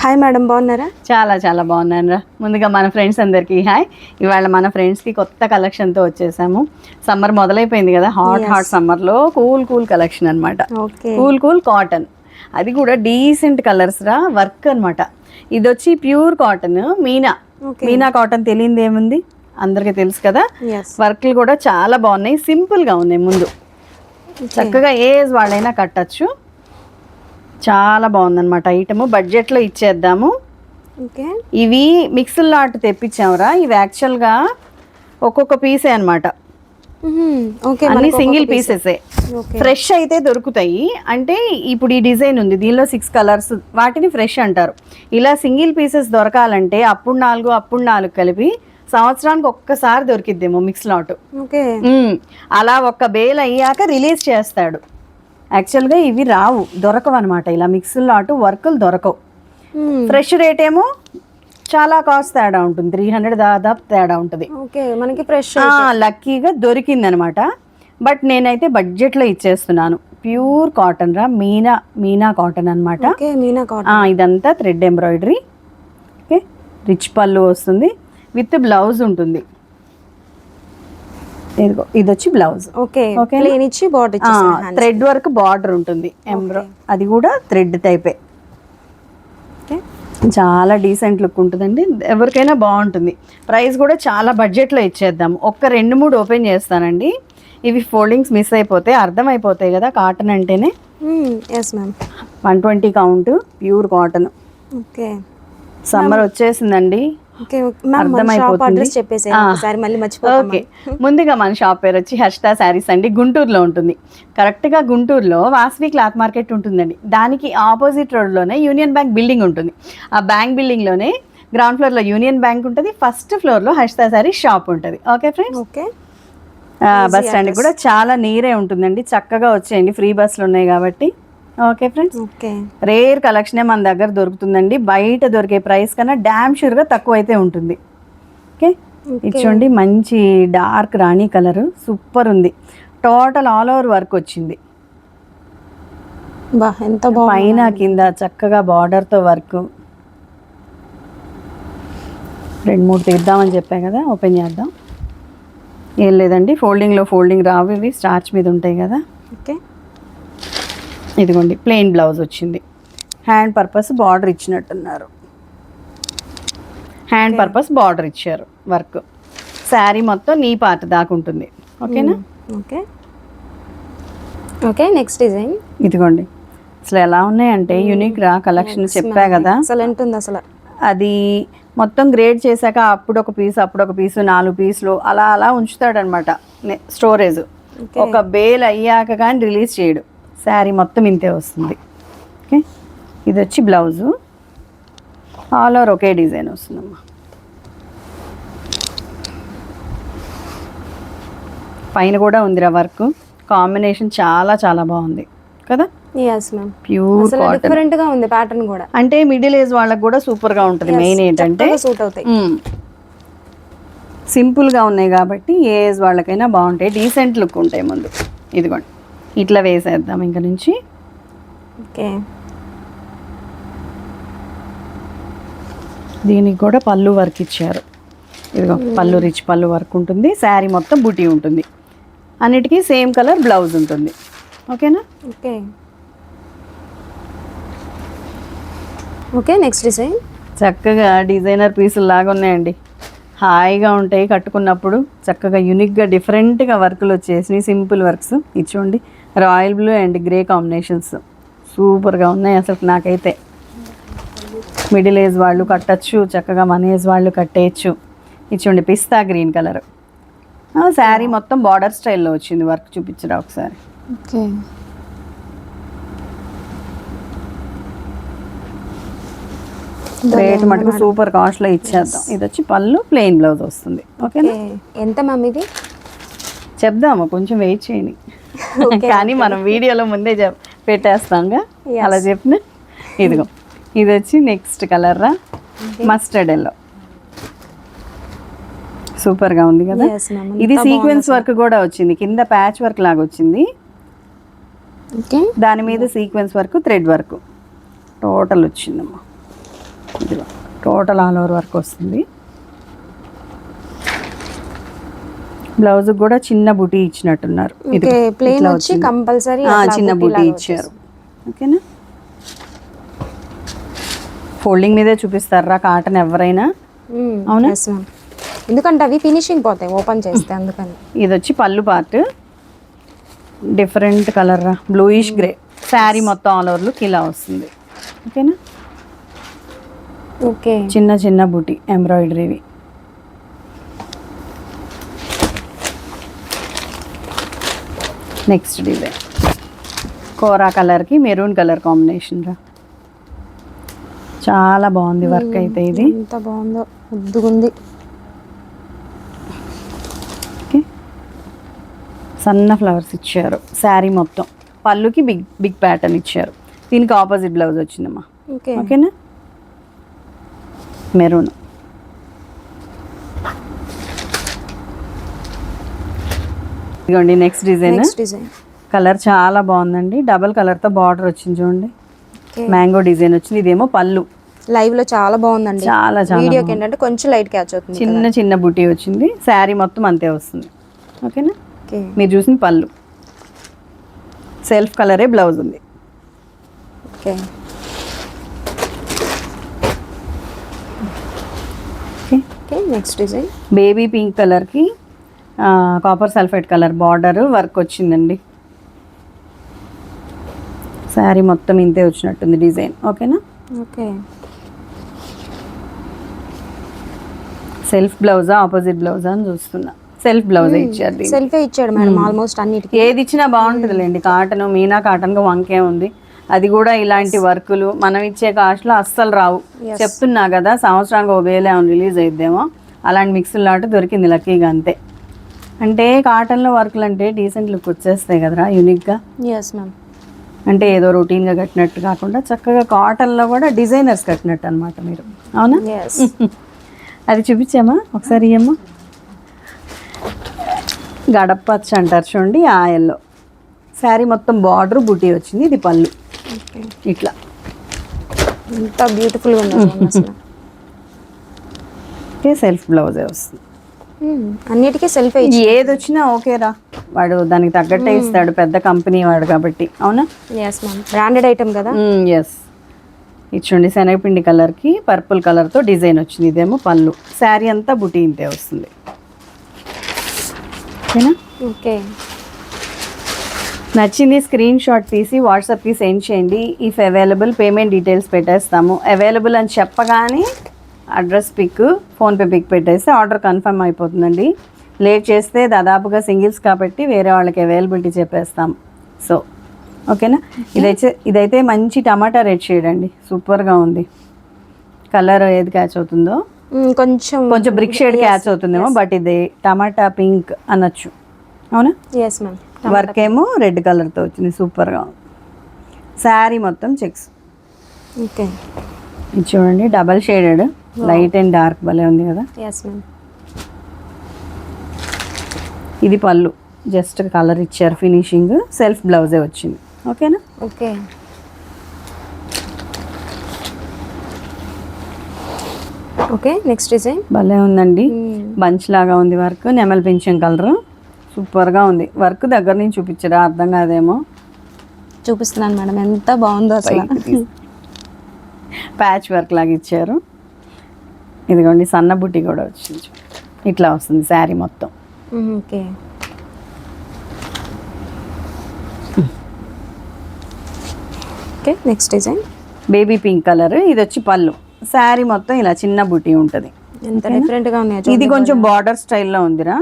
Hi madam, బాగున్నారా? చాలా చాలా బాగున్నాను రా. ముందుగా మన ఫ్రెండ్స్ అందరికీ హాయ్. ఇవాళ మన ఫ్రెండ్స్కి కొత్త కలెక్షన్తో వచ్చేసాము. సమ్మర్ మొదలైపోయింది కదా, హాట్ సమ్మర్లో కూల్ కలెక్షన్ అనమాట. కూల్ కాటన్, అది కూడా డీసెంట్ కలర్స్ రా, వర్క్ అనమాట. ఇది వచ్చి ప్యూర్ కాటన్, మీనా కాటన్. తెలియదు ఏముంది, అందరికీ తెలుసు కదా. వర్క్లు కూడా చాలా బాగున్నాయి, సింపుల్గా ఉన్నాయి. ముందు చక్కగా ఏజ్ వాళ్ళైనా కట్టచ్చు. చాలా బాగుందన్నమాట ఐటమ్. బడ్జెట్లో ఇచ్చేద్దాము. ఇవి మిక్స్డ్ లాట్ తెప్పించామురా. ఇవి యాక్చువల్గా ఒక్కొక్క పీసే అనమాట, అన్ని సింగిల్ పీసెసే. ఫ్రెష్ అయితే దొరుకుతాయి. అంటే ఇప్పుడు ఈ డిజైన్ ఉంది, దీనిలో 6 కలర్స్, వాటిని ఫ్రెష్ అంటారు. ఇలా సింగిల్ పీసెస్ దొరకాలంటే అప్పుడు 4 కలిపి సంవత్సరానికి ఒక్కసారి దొరికిద్దేమో మిక్స్ లాట్. అలా ఒక్క బేల్ అయ్యాక రిలీజ్ చేస్తాడు. యాక్చువల్గా ఇవి రావు, దొరకవు అనమాట. ఇలా మిక్స్ లాట్ వర్కులు దొరకవు. ఫ్రెష్ రేట్ ఏమో చాలా కాస్ట్ తేడా ఉంటుంది, 300 దాదాపు తేడా ఉంటుంది. మనకి ఫ్రెష్ లక్కీగా దొరికింది అనమాట. బట్ నేనైతే బడ్జెట్లో ఇచ్చేస్తున్నాను. ప్యూర్ కాటన్ రా, మీనా కాటన్ అనమాట. ఇదంతా థ్రెడ్ ఎంబ్రాయిడరీ. ఓకే, రిచ్ పళ్ళు వస్తుంది, విత్ బ్లౌజ్ ఉంటుంది. ఇది వచ్చి బ్లౌజ్. థ్రెడ్ వర్క్ బార్డర్ ఉంటుంది, అది కూడా థ్రెడ్ టైపే. చాలా డీసెంట్ లుక్ ఉంటుందండి, ఎవరికైనా బాగుంటుంది. ప్రైస్ కూడా చాలా బడ్జెట్లో ఇచ్చేద్దాము. ఒక్క 2-3 ఓపెన్ చేస్తానండి. ఇవి ఫోల్డింగ్స్ మిస్ అయిపోతే అర్థమైపోతాయి కదా కాటన్ అంటేనే. 120 కౌంట్, ప్యూర్ కాటన్. సమ్మర్ వచ్చేసిందండి, ముందుగా మన షాప్ పేరు వచ్చి హర్షిత శారీస్ అండి. గుంటూరులో ఉంటుంది. కరెక్ట్గా గుంటూరులో వాసవి క్లాత్ మార్కెట్ ఉంటుందండి. దానికి ఆపోజిట్ రోడ్లోనే యూనియన్ బ్యాంక్ బిల్డింగ్ ఉంటుంది. ఆ బ్యాంక్ బిల్డింగ్లోనే గ్రౌండ్ ఫ్లోర్లో యూనియన్ బ్యాంక్ ఉంటుంది, ఫస్ట్ ఫ్లోర్లో హర్షిత శారీస్ షాప్ ఉంటుంది. ఓకే ఫ్రెండ్స్, బస్ స్టాండ్ కూడా చాలా నీరే ఉంటుందండి. చక్కగా వచ్చేయండి, ఫ్రీ బస్సులు ఉన్నాయి కాబట్టి. ఓకే ఫ్రెండ్స్, రేర్ కలెక్షనే మన దగ్గర దొరుకుతుందండి. బయట దొరికే ప్రైస్ కన్నా డామ్ షూర్గా తక్కువ అయితే ఉంటుంది. ఓకే, ఇచ్చోండి మంచి డార్క్ రాణి కలర్, సూపర్ ఉంది. టోటల్ ఆల్ ఓవర్ వర్క్ వచ్చింది, పైన కింద చక్కగా బార్డర్తో వర్క్. 2-3 తీద్దామని చెప్పా కదా, ఓపెన్ చేద్దాం. ఏం లేదండి, ఫోల్డింగ్ రావు, ఇవి స్టార్చ్ మీద ఉంటాయి కదా. ఓకే, ఇదిగోండి ప్లెయిన్ బ్లౌజ్ వచ్చింది. హ్యాండ్ పర్పస్ బార్డర్ ఇచ్చినట్టున్నారు, హ్యాండ్ పర్పస్ బార్డర్ ఇచ్చారు. వర్క్ శారీ మొత్తం నీ పార్ట్ దాకా ఉంటుంది. ఓకేనా? ఓకే, నెక్స్ట్ డిజైన్ ఇదిగోండి. అసలు ఎలా ఉన్నాయంటే యూనిక్ రా కలెక్షన్, చెప్పా కదా. అసలు అది మొత్తం గ్రేడ్ చేశాక అప్పుడు ఒక పీస్ 4 పీసులు అలా ఉంచుతాడనమాట స్టోరేజ్. ఒక బేల్ అయ్యాక కానీ రిలీజ్ చేయడు. శారీ మొత్తం ఇంతే వస్తుంది. ఓకే, ఇది వచ్చి బ్లౌజు, ఆల్ ఓవర్ ఒకే డిజైన్ వస్తుందమ్మా. పైన కూడా ఉందిరా వర్క్, కాంబినేషన్ చాలా చాలా బాగుంది కదా. ప్యూర్ డిఫరెంట్ గా ఉంది ప్యాటర్న్ కూడా. అంటే మిడిల్ ఏజ్ వాళ్ళకి కూడా సూపర్ గా ఉంటుంది. మెయిన్ ఏంటంటే సూట్ అవుతాయి, సింపుల్ గా ఉన్నాయి కాబట్టి ఏ ఏజ్ వాళ్ళకైనా బాగుంటాయి, డీసెంట్ లుక్ ఉంటాయి. ముందు ఇదిగోండి ఇట్లా వేసేద్దాం ఇంక నుంచి. ఓకే, దీనికి కూడా పళ్ళు వర్క్ ఇచ్చారు. ఇదిగో పళ్ళు, రిచ్ పళ్ళు వర్క్ ఉంటుంది. శారీ మొత్తం బుటీ ఉంటుంది. అన్నిటికీ సేమ్ కలర్ బ్లౌజ్ ఉంటుంది. ఓకేనా? Okay, next design. చక్కగా డిజైనర్ పీసులు లాగా ఉన్నాయండి, హాయిగా ఉంటాయి కట్టుకున్నప్పుడు. చక్కగా యూనిక్గా డిఫరెంట్గా వర్కులు వచ్చేసి సింపుల్ వర్క్స్ ఇచ్చోండి. Royal blue and grey combinations సూపర్గా ఉన్నాయి అసలు. నాకైతే మిడిల్ ఏజ్ వాళ్ళు కట్టచ్చు, చక్కగా మన ఏజ్ వాళ్ళు కట్టేయచ్చు. ఇచ్చోండి పిస్తా గ్రీన్ కలర్. శారీ మొత్తం బార్డర్ స్టైల్లో వచ్చింది. వర్క్ చూపించరా ఒకసారి. ఓకే, రేట్ మటుకు సూపర్ కాస్ట్లో ఇచ్చేద్దాం. ఇది వచ్చి పళ్ళు, ప్లెయిన్ బ్లౌజ్ వస్తుంది. ఓకేనా? ఎంత మ్యామ్ ఇది? చెప్దాము, కొంచెం వెయిట్ చేయండి. కానీ మనం వీడియోలో ముందే పెట్టేస్తాంగా, అలా చెప్పిన. ఇదిగో ఇది వచ్చి నెక్స్ట్ కలర్ రా, మస్టర్డ్ ఎల్లో. సూపర్గా ఉంది కదా. ఇది సీక్వెన్స్ వర్క్ కూడా వచ్చింది, కింద ప్యాచ్ వర్క్ లాగా వచ్చింది. దాని మీద sequence work, thread work total వచ్చిందమ్మా. ఇదిగో టోటల్ ఆల్ ఓవర్ వర్క్ వస్తుంది. బ్లౌజ్ కూడా చిన్న బుటీ ఇచ్చినట్టున్నారు. ఇది ఓకే, ప్లేన్ వచ్చి కంపల్సరీ చిన్న బుటీ ఇచ్చారు. ఓకేనా, ఫోల్డింగ్ మీదే చూపిస్తారా కాటన్ ఎవరైనా. అవునా, ఎందుకంటే అవి ఫినిషింగ్ పోతాయి ఓపెన్ చేస్తే, అందుకని. ఇది వచ్చి పళ్ళు పార్ట్, డిఫరెంట్ కలర్ రా, బ్లూయిష్ గ్రే. శారీ మొత్తం ఆల్ ఓవర్ లుక్ ఇలా వస్తుంది. ఓకేనా, ఓకే, చిన్న చిన్న బుటీ ఎంబ్రాయిడరీవి. నెక్స్ట్ డిజైన్ కోరా కలర్కి మెరూన్ కలర్ కాంబినేషన్ రా, చాలా బాగుంది వర్క్ అయితే. ఇది ఎంత బాగుందో, ముద్దుగుంది. ఓకే, సన్న ఫ్లవర్స్ ఇచ్చారు శారీ మొత్తం. పళ్ళుకి బిగ్ బిగ్ ప్యాటర్న్ ఇచ్చారు. దీనికి ఆపోజిట్ బ్లౌజ్ వచ్చిందమ్మా. ఓకేనా, మెరూన్. ఇదిగోండి నెక్స్ట్ డిజైన్. కలర్ చాలా బాగుందండి, డబల్ కలర్తో బార్డర్ వచ్చింది చూడండి, మ్యాంగో డిజైన్ వచ్చింది. ఇదేమో పళ్ళు. లైవ్ లో చాలా బాగుందండి, చాలా చాలా వీడియోకి ఏంటంటే కొంచెం లైట్ క్యాచ్ అవుతుంది. చిన్న చిన్న బుటీ వచ్చింది, శారీ మొత్తం అంతే వస్తుంది. ఓకేనా, మీరు చూసిన పళ్ళు, సెల్ఫ్ కలరే బ్లౌజ్ ఉంది. Okay, okay, next design baby pink కలర్కి copper sulphate colour border work వచ్చిందండి. శారీ మొత్తం ఇంతే వచ్చినట్టుంది డిజైన్. ఓకేనా, ఓకే, సెల్ఫ్ బ్లౌజా ఆపోజిట్ బ్లౌజా అని చూస్తున్నా. సెల్ఫ్ బ్లౌజ్ ఇచ్చారు. సెల్ఫే ఇచ్చాడు మేడం ఆల్మోస్ట్ అన్నిటికీ. ఏది ఇచ్చినా బాగుంటుందిలేండి, కాటన్ మీనా కాటన్గా వంకే ఉంది. అది కూడా ఇలాంటి వర్కులు మనం ఇచ్చే కాస్ట్లో అస్సలు రావు. చెప్తున్నా కదా, సంవత్సరానికి 1000 రిలీజ్ అయిద్దేమో, అలాంటి మిక్స్డ్ లాట్ దొరికింది లక్కీగా, అంతే. అంటే కాటన్లో వర్కులు అంటే డీసెంట్ లుక్ వచ్చేస్తాయి కదరా, యూనిక్గా. ఎస్ మ్యామ్, అంటే ఏదో రొటీన్గా కట్టినట్టు కాకుండా చక్కగా కాటన్లో కూడా డిజైనర్స్ కట్టినట్టు అనమాట మీరు. అవునా, అది చూపించామా ఒకసారి. ఏమో గడపచ్చ అంటారు చూడండి, ఆ ఎల్లో. శారీ మొత్తం బార్డర్ బుటీ వచ్చింది. ఇది పళ్ళు ఇట్లా ఎంత బ్యూటిఫుల్గా ఉంది అసలు. సెల్ఫ్ బ్లౌజే వస్తుంది. అన్నిటికీ సెల్ఫ్ ఏది వచ్చినా ఓకేరా, వాడు దానికి తగ్గట్టే ఇస్తాడు, పెద్ద కంపెనీ వాడు కాబట్టి. అవునా, ఎస్ మ్యామ్, బ్రాండెడ్ ఐటమ్ కదా. ఎస్, ఇచ్చండి శనగపిండి కలర్కి పర్పుల్ కలర్తో డిజైన్ వచ్చింది. ఇదేమో పళ్ళు, శారీ అంతా బుటీ ఇంతే వస్తుంది. ఓకేనా, ఓకే, నచ్చింది స్క్రీన్ షాట్ తీసి వాట్సాప్కి సెండ్ చేయండి. ఇఫ్ అవైలబుల్ పేమెంట్ డీటెయిల్స్ పెట్టేస్తాము. అవైలబుల్ అని చెప్పగానే అడ్రస్ పిక్, ఫోన్పే పిక్ పెట్టేస్తే ఆర్డర్ కన్ఫర్మ్ అయిపోతుందండి. లేట్ చేస్తే దాదాపుగా సింగిల్స్ కాబట్టి వేరే వాళ్ళకి అవైలబిలిటీ చెప్పేస్తాం. సో ఓకేనా, ఇదైతే మంచి టమాటా రెడ్ షేడ్ అండి, సూపర్గా ఉంది. కలర్ ఏది క్యాచ్ అవుతుందో, కొంచెం బ్రిక్ షేడ్ క్యాచ్ అవుతుందేమో, బట్ ఇది టమాటా పింక్ అనొచ్చు. అవునా, ఎస్ మ్యామ్. వర్క్ ఏమో రెడ్ కలర్తో వచ్చింది, సూపర్గా ఉంది. శారీ మొత్తం చెక్స్. ఓకే, ఇది చూడండి double shaded, light and dark భలే ఉంది కదా. ఎస్ మ్యామ్, ఇది పళ్ళు, జస్ట్ కలర్ ఇచ్చారు ఫినిషింగ్. సెల్ఫ్ బ్లౌజే వచ్చింది. ఓకేనా, ఓకే, ఓకే, నెక్స్ట్ డిజైన్ భలే ఉందండి, బంచ్ లాగా ఉంది వర్క్, నెమల్ పింఛం కలర్, సూపర్గా ఉంది. వర్క్ దగ్గర నుంచి చూపించరా, అర్థం కాదేమో. చూపిస్తున్నాను మేడం, ఎంత బాగుందో అసలు. ప్యాచ్ వర్క్ లాగా ఇచ్చారు. ఇదిగోండి సన్న బుట్టి కూడా వచ్చింది, ఇట్లా వస్తుంది శారీ మొత్తం. Okay, okay, next design baby pink colour. ఇది వచ్చి పళ్ళు, శారీ మొత్తం ఇలా చిన్న బుట్టి ఉంటుంది. ఎంత డిఫరెంట్గా ఉన్నాయి. ఇది కొంచెం బార్డర్ స్టైల్లో ఉందిరా,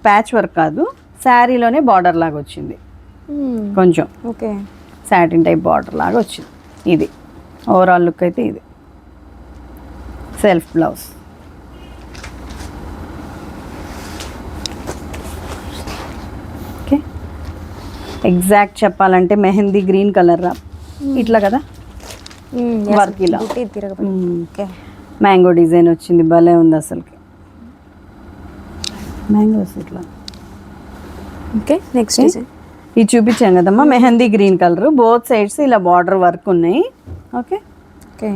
ప్యాచ్ వర్క్ కాదు, శారీలోనే బార్డర్ లాగా వచ్చింది కొంచెం. ఓకే, సాటిన్ టైప్ బార్డర్ లాగా వచ్చింది. ఇది ఓవరాల్ లుక్ అయితే ఇది. Self blouse. ఓకే, ఎగ్జాక్ట్ చెప్పాలంటే మెహందీ గ్రీన్ కలర్ రా, ఇట్లా కదా వర్క్ ఇలా. మ్యాంగో డిజైన్ వచ్చింది, భలే ఉంది అసలుకి. మ్యాంగోస్ ఇట్లా. ఓకే, నెక్స్ట్ డిజైన్ ఇది చూపించాం కదమ్మా, mehndi green colour, both sides ఇలా బార్డర్ వర్క్ ఉన్నాయి. ఓకే, ఓకే,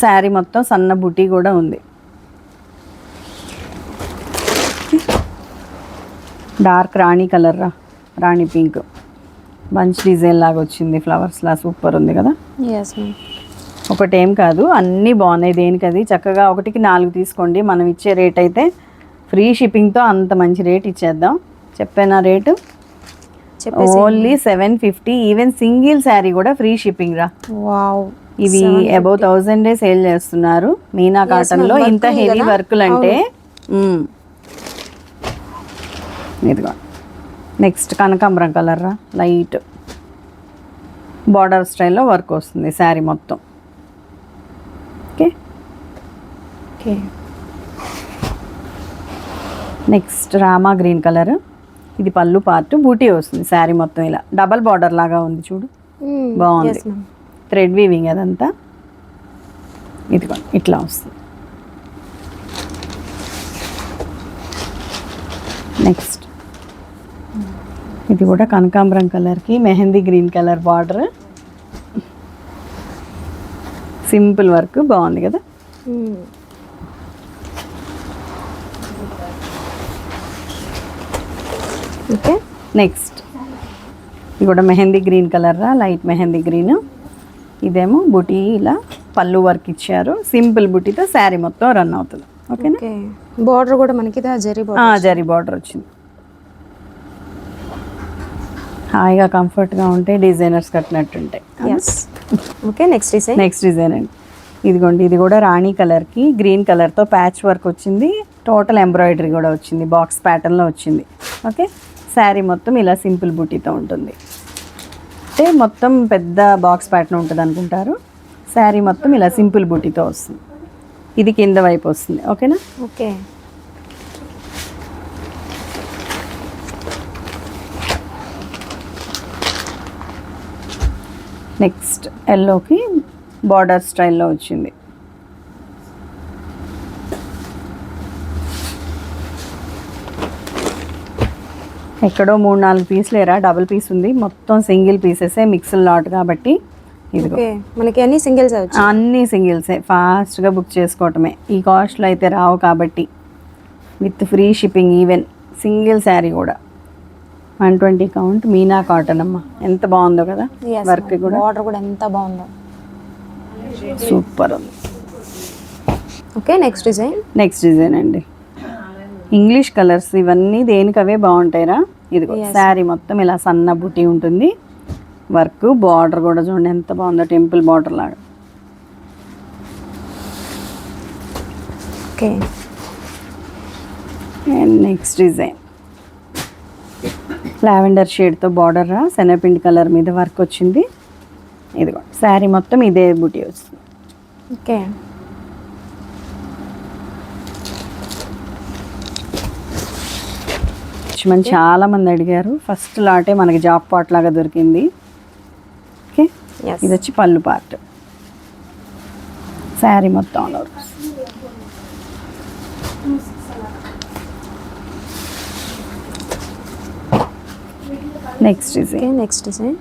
శారీ మొత్తం సన్న బుటీ కూడా ఉంది. డార్క్ రాణి కలర్ రా, రాణి పింక్ బంచ్ డిజైన్ లాగా వచ్చింది, ఫ్లవర్స్లా సూపర్ ఉంది కదా. Yes ma'am. ఒకటేం కాదు, అన్నీ బాగున్నాయి. దేనికది చక్కగా 1కి 4 తీసుకోండి. మనం ఇచ్చే రేట్ అయితే ఫ్రీ షిప్పింగ్తో అంత మంచి రేట్ ఇచ్చేద్దాం. చెప్పానా rate? Only 750. Even single sari కూడా ఫ్రీ షిప్పింగ్ రా. వావ్. ఇవి అబౌవ్ 1000 సేల్ చేస్తున్నారు మీనా కాటన్లో. ఇంత హెవీ వర్కులు అంటే ఇదిగో. నెక్స్ట్ కనకాంబరం కలర్ రా, లైట్ బార్డర్ స్టైల్లో వర్క్ వస్తుంది శారీ మొత్తం. Okay okay. Next Rama green colour. ఇది పళ్ళు పార్ట్, బూటీ వస్తుంది శారీ మొత్తం ఇలా డబల్ బార్డర్ లాగా ఉంది చూడు, బాగుంది. థ్రెడ్ వీవింగ్ అదంతా. ఇదిగో ఇట్లా వస్తుంది. నెక్స్ట్ ఇది కూడా కనకాంబరం కలర్కి mehndi green colour border, simple work బాగుంది కదా. ఓకే. నెక్స్ట్ ఇది కూడా మెహందీ గ్రీన్ కలర్ రా, లైట్ మెహందీ గ్రీన్. ఇదేమో బుటీ ఇలా పళ్ళు వర్క్ ఇచ్చారు, సింపుల్ బుటీతో శారీ మొత్తం రన్ అవుతుంది. ఓకేనా. బార్డర్ కూడా మనకి జరీ బార్డర్ వచ్చింది. హాయిగా కంఫర్ట్గా ఉంటే డిజైనర్స్ కట్టినట్టుంటాయి. ఓకే. నెక్స్ట్ డిజైన్ అండి. ఇదిగోండి, ఇది కూడా రాణి కలర్కి గ్రీన్ కలర్తో ప్యాచ్ వర్క్ వచ్చింది, టోటల్ ఎంబ్రాయిడరీ కూడా వచ్చింది, బాక్స్ ప్యాటర్న్లో వచ్చింది. ఓకే. శారీ మొత్తం ఇలా సింపుల్ బుటీతో ఉంటుంది. అంటే మొత్తం పెద్ద బాక్స్ ప్యాటర్న్ ఉంటుంది అనుకుంటారు, శారీ మొత్తం ఇలా సింపుల్ బుటీతో వస్తుంది. ఇది కింద వైపు వస్తుంది. ఓకేనా. ఓకే. నెక్స్ట్ ఎల్లోకి బార్డర్ స్టైల్లో వచ్చింది. ఎక్కడో 3-4 పీసులేరా, డబుల్ పీస్ ఉంది, మొత్తం సింగిల్ పీసెసే, మిక్స్డ్ లాట్ కాబట్టి. ఇదిగో మనకి అన్ని సింగిల్స్, అన్నీ సింగిల్సే, ఫాస్ట్గా బుక్ చేసుకోవటమే. ఈ కాస్ట్లో అయితే రావు కాబట్టి with free shipping. Even single sari కూడా 120 కౌంట్ మీనా కాటన్ అమ్మ, ఎంత బాగుందో కదా. వర్క్ కూడా, బార్డర్ కూడా ఎంత బాగుందో, సూపర్ ఉంది. ఓకే. నెక్స్ట్ డిజైన్ అండి. ఇంగ్లీష్ కలర్స్ ఇవన్నీ దేనికవే బాగుంటాయిరా. ఇదిగో శారీ మొత్తం ఇలా సన్న బుటీ ఉంటుంది, వర్క్ బార్డర్ కూడా చూడండి ఎంత బాగుందో, టెంపుల్ బార్డర్ లాగా. Okay. And next design lavender షేడ్తో బార్డర్ రా, శనగపిండి కలర్ మీద వర్క్ వచ్చింది. ఇదిగో శారీ మొత్తం ఇదే బుటీ వస్తుంది. ఓకే. చాలా మంది అడిగారు, ఫస్ట్ లాటే మనకి జాబ్ పాట్ లాగా దొరికింది. ఓకే. ఇది వచ్చి పళ్ళు పార్ట్, శారీ మొత్తం ఆల్ ఓవర్. నెక్స్ట్ డిజైన్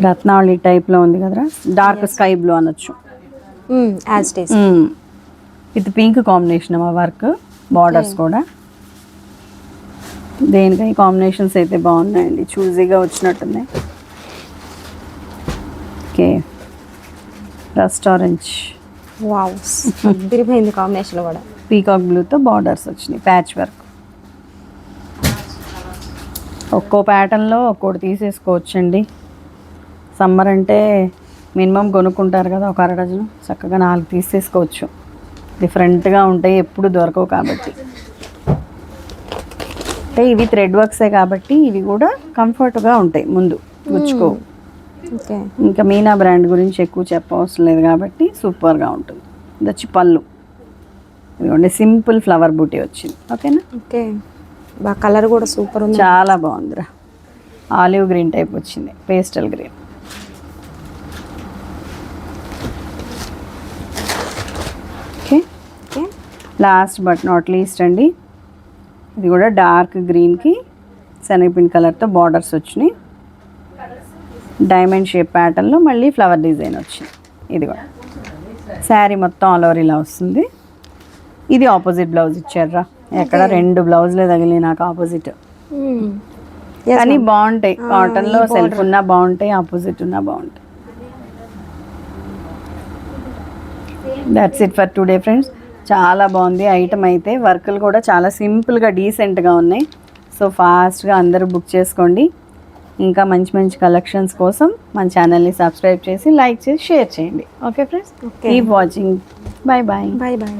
రత్నావళి టైప్లో ఉంది కదరా, డార్క్ స్కై బ్లూ అనొచ్చు, విత్ పింక్ కాంబినేషన్ ఆ వర్క్, బార్డర్స్ కూడా. దేనికై కాంబినేషన్స్ అయితే బాగున్నాయండి, చూజీగా వచ్చినట్టున్నాయి. ఓకే. రస్ట్ ఆరెంజ్, వావ్, తిరిగిపోయింది కాంబినేషన్ కూడా. పీకాక్ బ్లూతో బార్డర్స్ వచ్చినాయి, ప్యాచ్ వర్క్. ఒక్కో ప్యాటర్న్లో ఒక్కోటి తీసేసుకోవచ్చండి. సమ్మర్ అంటే మినిమం కొనుక్కుంటారు కదా, ఒక 1/2 డజను, చక్కగా 4 తీసేసుకోవచ్చు. డిఫరెంట్గా ఉంటాయి, ఎప్పుడు దొరకవు కాబట్టి. అంటే ఇవి థ్రెడ్ వర్క్సే కాబట్టి ఇవి కూడా కంఫర్ట్గా ఉంటాయి, ముందు గుచ్చుకో. ఇంకా మీనా బ్రాండ్ గురించి ఎక్కువ చెప్పవసరం లేదు కాబట్టి సూపర్గా ఉంటుంది. ఇది వచ్చి పళ్ళు, ఇదిగోండి సింపుల్ ఫ్లవర్ బూటీ వచ్చింది. ఓకేనా. ఓకే. కలర్ కూడా సూపర్ ఉంది, చాలా బాగుందిరా. ఆలివ్ గ్రీన్ టైప్ వచ్చింది, pastel green. Okay. Last but not least అండి, ఇది కూడా డార్క్ గ్రీన్కి శనగపిండి కలర్తో బార్డర్స్ వచ్చినాయి, డైమండ్ షేప్ ప్యాటర్న్లో మళ్ళీ ఫ్లవర్ డిజైన్ వచ్చింది. ఇది కూడా శారీ మొత్తం ఆల్ ఓవర్ ఇలా వస్తుంది. ఇది ఆపోజిట్ బ్లౌజ్ ఇచ్చారా, ఎక్కడ 2 బ్లౌజులే తగిలి నాకు ఆపోజిట్. కానీ బాగుంటాయి, కాటన్లో సెల్ఫ్ ఉన్నా బాగుంటాయి, ఆపోజిట్ ఉన్నా బాగుంటాయి. That's it for today friends. చాలా బాగుంది ఐటమ్ అయితే, వర్కులు కూడా చాలా సింపుల్గా డీసెంట్గా ఉన్నాయి. సో ఫాస్ట్గా అందరూ బుక్ చేసుకోండి. ఇంకా మంచి మంచి కలెక్షన్స్ కోసం మన ఛానల్ని సబ్స్క్రైబ్ చేసి, లైక్ చేసి, షేర్ చేయండి. Okay friends, keep watching. Bye bye. Bye bye.